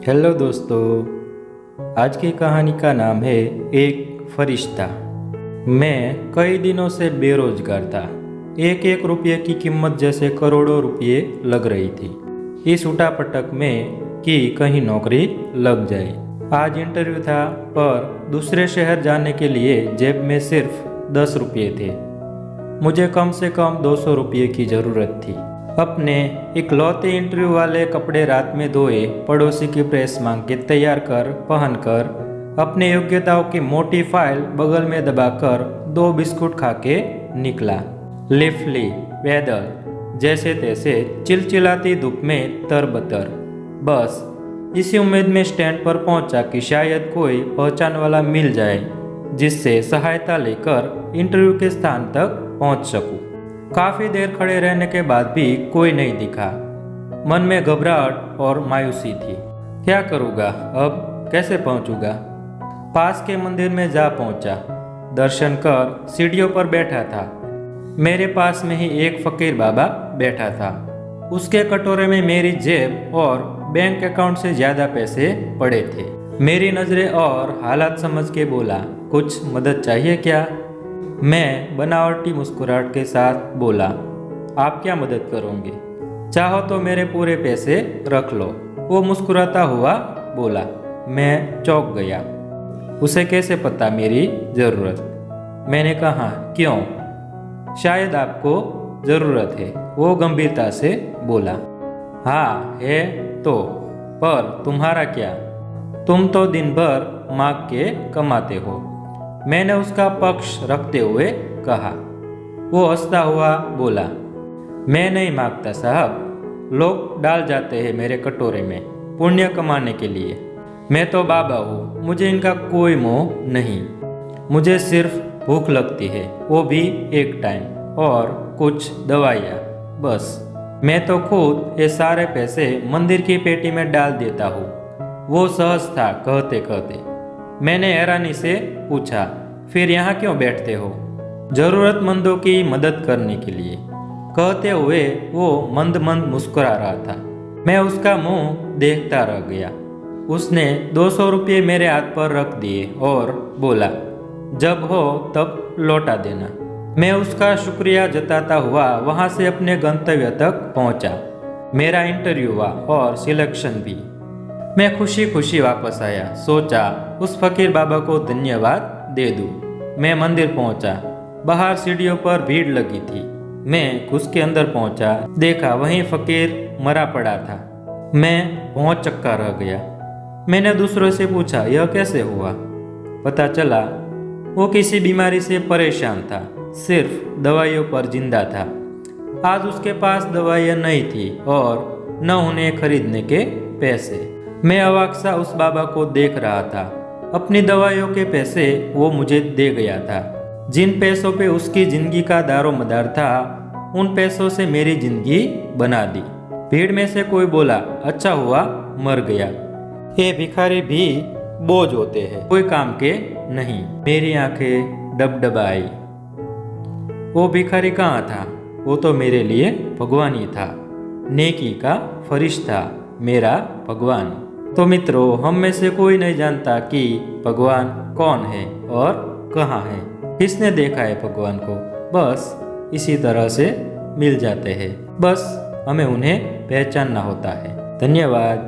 Hello दोस्तों, आज की कहानी का नाम है एक फरिश्ता। मैं कई दिनों से बेरोजगार था। एक एक रुपये की कीमत जैसे करोड़ों रुपये लग रही थी इस उठापटक में कि कहीं नौकरी लग जाए। आज इंटरव्यू था, पर दूसरे शहर जाने के लिए जेब में सिर्फ 10 रुपये थे। मुझे कम से कम 200 रुपये की ज़रूरत थी। अपने इकलौते इंटरव्यू वाले कपड़े रात में धोए, पड़ोसी की प्रेस मांग के तैयार कर पहनकर, अपने योग्यताओं की मोटी फाइल बगल में दबाकर 2 बिस्कुट खा के निकला। लिफली पैदल, जैसे तैसे चिलचिलाती धूप में तरबतर। बस इसी उम्मीद में स्टैंड पर पहुंचा कि शायद कोई पहचान वाला मिल जाए जिससे सहायता लेकर इंटरव्यू के स्थान तक पहुंच सकूं। काफी देर खड़े रहने के बाद भी कोई नहीं दिखा। मन में घबराहट और मायूसी थी। क्या करूँगा, अब कैसे पहुँचूँगा? पास के मंदिर में जा पहुँचा। दर्शन कर सीढ़ियों पर बैठा था। मेरे पास में ही एक फकीर बाबा बैठा था। उसके कटोरे में मेरी जेब और बैंक अकाउंट से ज़्यादा पैसे पड़े थे। मेरी नज़रें और हालात समझ के बोला, कुछ मदद चाहिए क्या? मैं बनावटी मुस्कुराहट के साथ बोला, आप क्या मदद करोगे? चाहो तो मेरे पूरे पैसे रख लो। वो मुस्कुराता हुआ बोला। मैं चौंक गया। उसे कैसे पता मेरी ज़रूरत? मैंने कहा, क्यों? शायद आपको ज़रूरत है। वो गंभीरता से बोला। हाँ है तो, पर तुम्हारा क्या? तुम तो दिन भर मांग के कमाते हो। मैंने उसका पक्ष रखते हुए कहा। वो हंसता हुआ बोला, मैं नहीं मांगता साहब, लोग डाल जाते हैं मेरे कटोरे में पुण्य कमाने के लिए। मैं तो बाबा हूँ, मुझे इनका कोई मोह नहीं। मुझे सिर्फ भूख लगती है, वो भी एक टाइम, और कुछ दवाइयाँ, बस। मैं तो खुद ये सारे पैसे मंदिर की पेटी में डाल देता हूँ। वो सहज था कहते कहते। मैंने हैरानी से पूछा, फिर यहाँ क्यों बैठते हो? जरूरतमंदों की मदद करने के लिए, कहते हुए वो मंद मंद मुस्कुरा रहा था। मैं उसका मुंह देखता रह गया। उसने 200 रुपये मेरे हाथ पर रख दिए और बोला, जब हो तब लौटा देना। मैं उसका शुक्रिया जताता हुआ वहाँ से अपने गंतव्य तक पहुँचा। मेरा इंटरव्यू हुआ और सिलेक्शन भी। मैं खुशी खुशी वापस आया। सोचा उस फकीर बाबा को धन्यवाद दे दूं। मैं मंदिर पहुंचा। बाहर सीढ़ियों पर भीड़ लगी थी। मैं घुस के अंदर पहुंचा। देखा वहीं फकीर मरा पड़ा था। मैं बहुत चक्का रह गया। मैंने दूसरों से पूछा, यह कैसे हुआ? पता चला वो किसी बीमारी से परेशान था, सिर्फ दवाइयों पर जिंदा था। आज उसके पास दवाइयाँ नहीं थी और न उन्हें खरीदने के पैसे। मैं अवाक सा उस बाबा को देख रहा था। अपनी दवाइयों के पैसे वो मुझे दे गया था। जिन पैसों पे उसकी जिंदगी का दारोमदार था, उन पैसों से मेरी जिंदगी बना दी। भीड़ में से कोई बोला, अच्छा हुआ मर गया। ये भिखारी भी बोझ होते हैं, कोई काम के नहीं। मेरी आंखें डबडबाई। वो भिखारी कहाँ था? वो तो मेरे लिए भगवान ही था, नेकी का फरिश्ता, मेरा भगवान। तो मित्रों, हम में से कोई नहीं जानता कि भगवान कौन है और कहाँ है। किसने देखा है भगवान को? बस इसी तरह से मिल जाते हैं, बस हमें उन्हें पहचानना होता है। धन्यवाद।